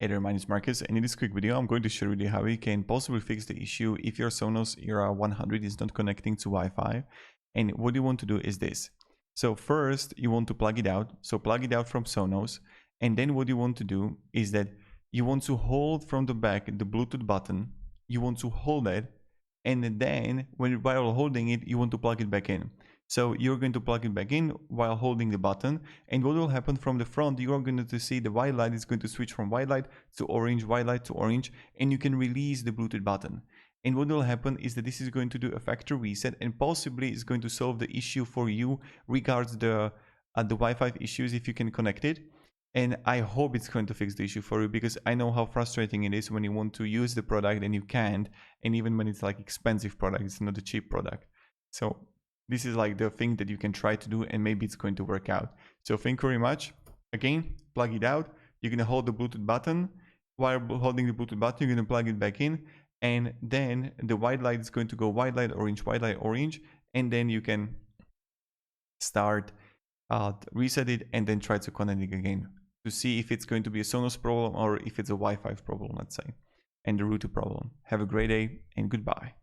Hey there, my name is Marcus, and in this quick video I'm going to show you how you can possibly fix the issue if your Sonos Era 100 is not connecting to Wi-Fi. And what you want to do is this. So first you want to plug it out, so plug it out from Sonos, and then what you want to do is that you want to hold from the back the Bluetooth button, you want to hold it, and then while holding it you want to plug it back in. So you're going to plug it back in while holding the button, and what will happen from the front, you are going to see the white light is going to switch from white light to orange, white light to orange, and you can release the Bluetooth button. And what will happen is that this is going to do a factory reset and possibly is going to solve the issue for you regards the Wi-Fi issues if you can connect it. And I hope it's going to fix the issue for you, because I know how frustrating it is when you want to use the product and you can't, and even when it's like expensive product, it's not a cheap product. So this is like the thing that you can try to do, and maybe it's going to work out. So thank you very much. Again, plug it out. You're going to hold the Bluetooth button. While holding the Bluetooth button, you're going to plug it back in. And then the white light is going to go white light, orange. And then you can start reset it and then try to connect it again to see if it's going to be a Sonos problem or if it's a Wi-Fi problem, let's say, and the router problem. Have a great day and goodbye.